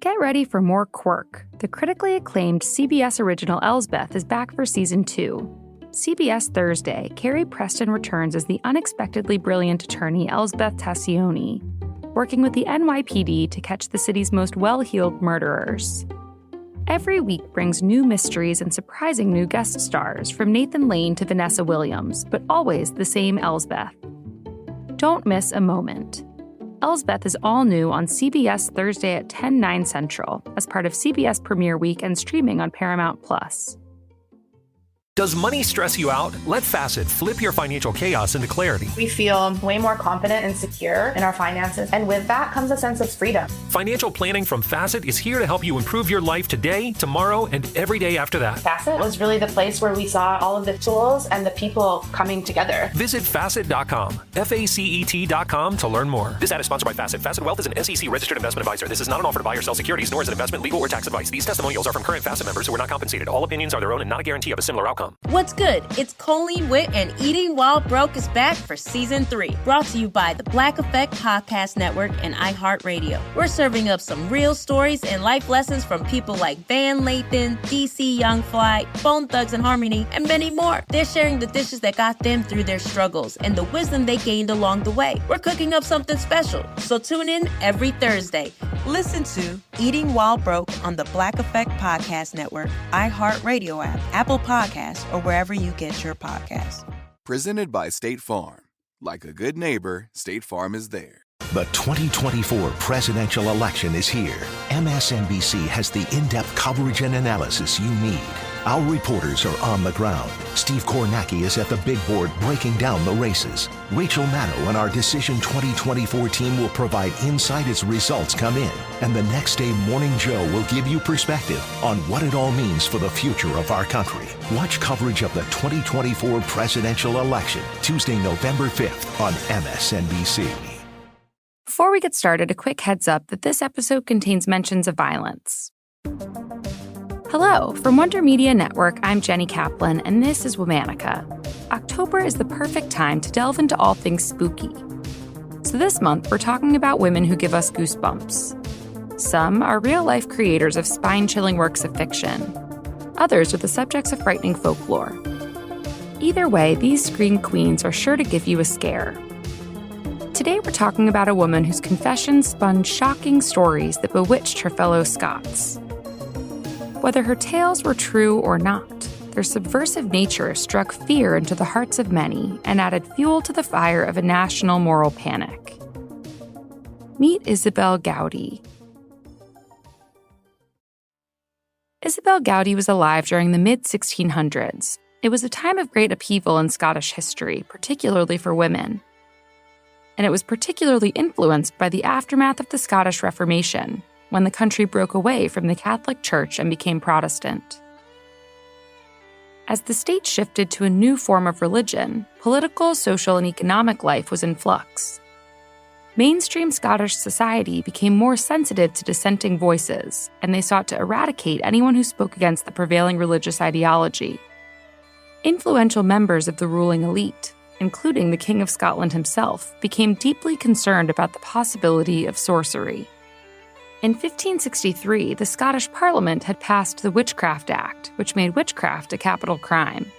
Get ready for more quirk. The critically acclaimed CBS original Elsbeth is back for season 2. CBS Thursday, Carrie Preston returns as the unexpectedly brilliant attorney Elsbeth Tassioni, working with the NYPD to catch the city's most well-heeled murderers. Every week brings new mysteries and surprising new guest stars, from Nathan Lane to Vanessa Williams, but always the same Elsbeth. Don't miss a moment. Elsbeth is all new on CBS Thursday at 10/9 Central as part of CBS Premiere Week and streaming on Paramount+. Does money stress you out? Let Facet flip your financial chaos into clarity. We feel way more confident and secure in our finances, and with that comes a sense of freedom. Financial planning from Facet is here to help you improve your life today, tomorrow, and every day after that. Facet was really the place where we saw all of the tools and the people coming together. Visit Facet.com, FACET.com to learn more. This ad is sponsored by Facet. Facet Wealth is an SEC registered investment advisor. This is not an offer to buy or sell securities, nor is it investment, legal, or tax advice. These testimonials are from current Facet members who are not compensated. All opinions are their own and not a guarantee of a similar outcome. What's good? It's Colleen Witt, and Eating While Broke is back for Season 3. Brought to you by the Black Effect Podcast Network and iHeartRadio. We're serving up some real stories and life lessons from people like Van Lathan, DC Young Fly, Bone Thugs and Harmony, and many more. They're sharing the dishes that got them through their struggles and the wisdom they gained along the way. We're cooking up something special, so tune in every Thursday. Listen to Eating While Broke on the Black Effect Podcast Network, iHeartRadio app, Apple Podcasts, or wherever you get your podcasts. Presented by State Farm. Like a good neighbor, State Farm is there. The 2024 presidential election is here. MSNBC has the in-depth coverage and analysis you need. Our reporters are on the ground. Steve Kornacki is at the big board breaking down the races. Rachel Maddow and our Decision 2024 team will provide insight as results come in. And the Next Day Morning Joe will give you perspective on what it all means for the future of our country. Watch coverage of the 2024 presidential election, Tuesday, November 5th on MSNBC. Before we get started, a quick heads up that this episode contains mentions of violence. Hello, from Wonder Media Network, I'm Jenny Kaplan, and this is Womanica. October is the perfect time to delve into all things spooky. So this month, we're talking about women who give us goosebumps. Some are real-life creators of spine-chilling works of fiction. Others are the subjects of frightening folklore. Either way, these scream queens are sure to give you a scare. Today, we're talking about a woman whose confessions spun shocking stories that bewitched her fellow Scots. Whether her tales were true or not, their subversive nature struck fear into the hearts of many and added fuel to the fire of a national moral panic. Meet Isobel Gowdie. Isobel Gowdie was alive during the mid-1600s. It was a time of great upheaval in Scottish history, particularly for women. And it was particularly influenced by the aftermath of the Scottish Reformation, when the country broke away from the Catholic Church and became Protestant. As the state shifted to a new form of religion, political, social, and economic life was in flux. Mainstream Scottish society became more sensitive to dissenting voices, and they sought to eradicate anyone who spoke against the prevailing religious ideology. Influential members of the ruling elite, including the King of Scotland himself, became deeply concerned about the possibility of sorcery. In 1563, the Scottish Parliament had passed the Witchcraft Act, which made witchcraft a capital crime.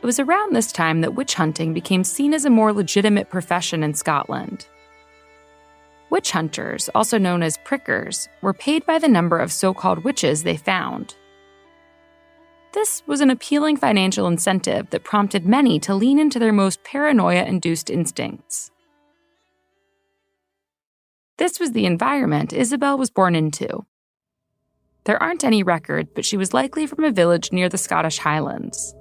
It was around this time that witch hunting became seen as a more legitimate profession in Scotland. Witch hunters, also known as prickers, were paid by the number of so-called witches they found. This was an appealing financial incentive that prompted many to lean into their most paranoia-induced instincts. This was the environment Isobel was born into. There aren't any records, but she was likely from a village near the Scottish Highlands.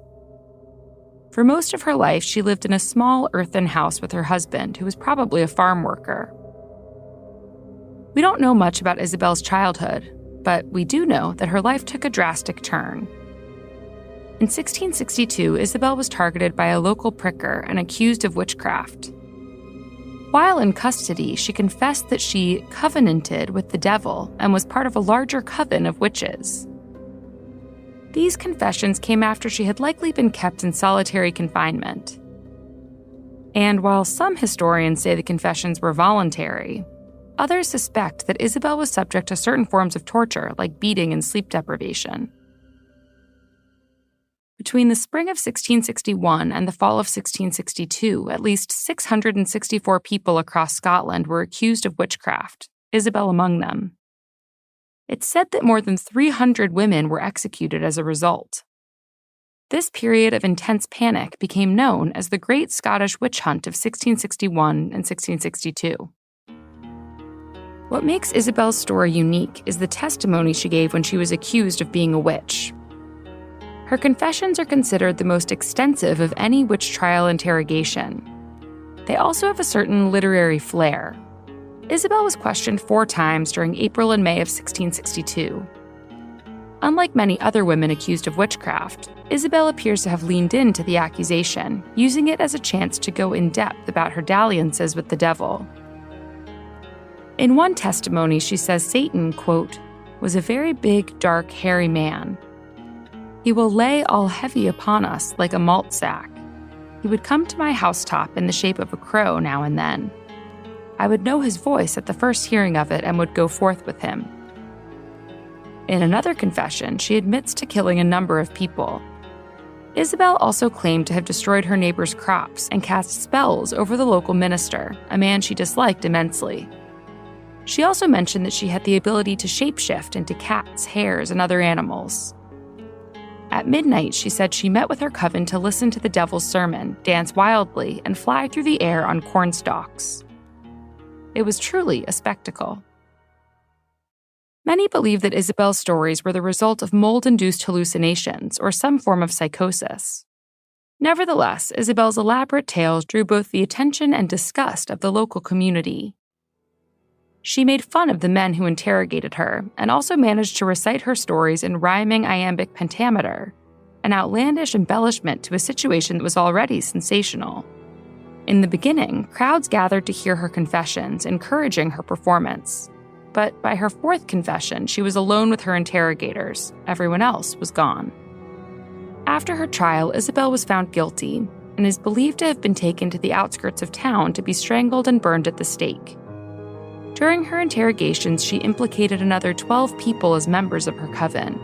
For most of her life, she lived in a small earthen house with her husband, who was probably a farm worker. We don't know much about Isobel's childhood, but we do know that her life took a drastic turn. In 1662, Isobel was targeted by a local pricker and accused of witchcraft. While in custody, she confessed that she covenanted with the devil and was part of a larger coven of witches. These confessions came after she had likely been kept in solitary confinement. And while some historians say the confessions were voluntary, Others suspect that Isobel was subject to certain forms of torture, like beating and sleep deprivation. Between the spring of 1661 and the fall of 1662, at least 664 people across Scotland were accused of witchcraft, Isobel among them. It's said that more than 300 women were executed as a result. This period of intense panic became known as the Great Scottish Witch Hunt of 1661 and 1662. What makes Isobel's story unique is the testimony she gave when she was accused of being a witch. Her confessions are considered the most extensive of any witch trial interrogation. They also have a certain literary flair. Isobel was questioned 4 times during April and May of 1662. Unlike many other women accused of witchcraft, Isobel appears to have leaned into the accusation, using it as a chance to go in depth about her dalliances with the devil. In one testimony, she says Satan, quote, was a very big, dark, hairy man. He will lay all heavy upon us like a malt sack. He would come to my housetop in the shape of a crow now and then. I would know his voice at the first hearing of it and would go forth with him. In another confession, she admits to killing a number of people. Isobel also claimed to have destroyed her neighbor's crops and cast spells over the local minister, a man she disliked immensely. She also mentioned that she had the ability to shapeshift into cats, hares, and other animals. At midnight, she said she met with her coven to listen to the devil's sermon, dance wildly, and fly through the air on corn stalks. It was truly a spectacle. Many believe that Isobel's stories were the result of mold-induced hallucinations or some form of psychosis. Nevertheless, Isobel's elaborate tales drew both the attention and disgust of the local community. She made fun of the men who interrogated her and also managed to recite her stories in rhyming iambic pentameter, an outlandish embellishment to a situation that was already sensational. In the beginning, crowds gathered to hear her confessions, encouraging her performance. But by her 4th confession, she was alone with her interrogators. Everyone else was gone. After her trial, Isobel was found guilty and is believed to have been taken to the outskirts of town to be strangled and burned at the stake. During her interrogations, she implicated another 12 people as members of her coven.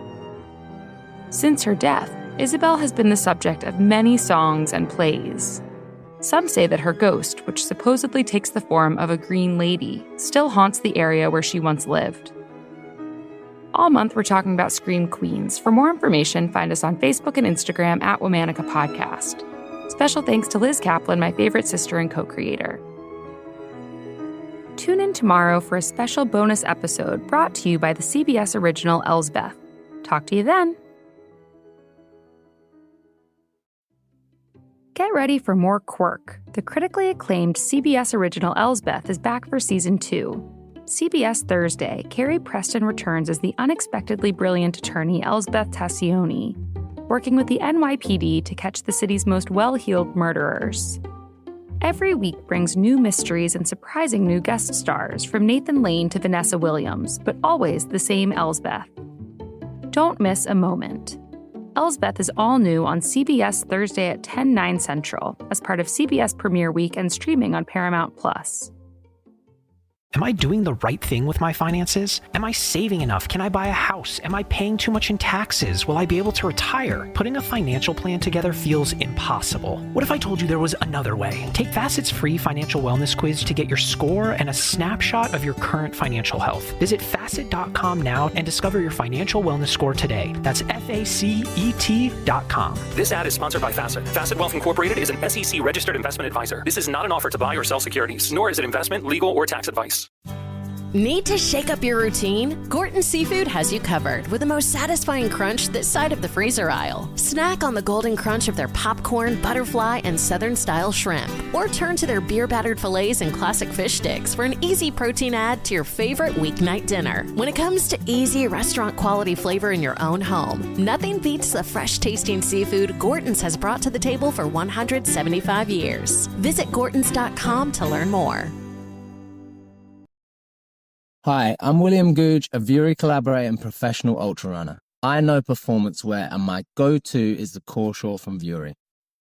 Since her death, Isobel has been the subject of many songs and plays. Some say that her ghost, which supposedly takes the form of a green lady, still haunts the area where she once lived. All month, we're talking about Scream Queens. For more information, find us on Facebook and Instagram at Womanica Podcast. Special thanks to Liz Kaplan, my favorite sister and co-creator. Tune in tomorrow for a special bonus episode brought to you by the CBS original Elsbeth. Talk to you then. Get ready for more Quirk. The critically acclaimed CBS original Elsbeth is back for season 2. CBS Thursday, Carrie Preston returns as the unexpectedly brilliant attorney Elsbeth Tassioni, working with the NYPD to catch the city's most well-heeled murderers. Every week brings new mysteries and surprising new guest stars, from Nathan Lane to Vanessa Williams, but always the same Elsbeth. Don't miss a moment. Elsbeth is all new on CBS Thursday at 10/9 Central as part of CBS Premiere Week and streaming on Paramount+. Am I doing the right thing with my finances? Am I saving enough? Can I buy a house? Am I paying too much in taxes? Will I be able to retire? Putting a financial plan together feels impossible. What if I told you there was another way? Take Facet's free financial wellness quiz to get your score and a snapshot of your current financial health. Visit Facet.com now and discover your financial wellness score today. That's FACET.com. This ad is sponsored by Facet. Facet Wealth Incorporated is an SEC registered investment advisor. This is not an offer to buy or sell securities, nor is it investment, legal, or tax advice. Need to shake up your routine? Gorton Seafood has you covered with the most satisfying crunch this side of the freezer aisle. Snack on the golden crunch of their popcorn, butterfly, and southern-style shrimp. Or turn to their beer-battered fillets and classic fish sticks for an easy protein add to your favorite weeknight dinner. When it comes to easy restaurant-quality flavor in your own home, nothing beats the fresh-tasting seafood Gorton's has brought to the table for 175 years. Visit Gortons.com to learn more. Hi, I'm William Googe, a Vury collaborator and professional ultra runner. I know performance wear, and my go-to is the Core Short from Vury.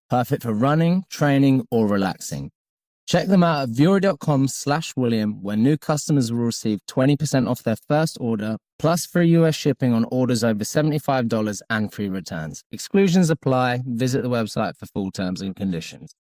Perfect for running, training, or relaxing. Check them out at Vuori.com/William, where new customers will receive 20% off their first order, plus free US shipping on orders over $75 and free returns. Exclusions apply. Visit the website for full terms and conditions.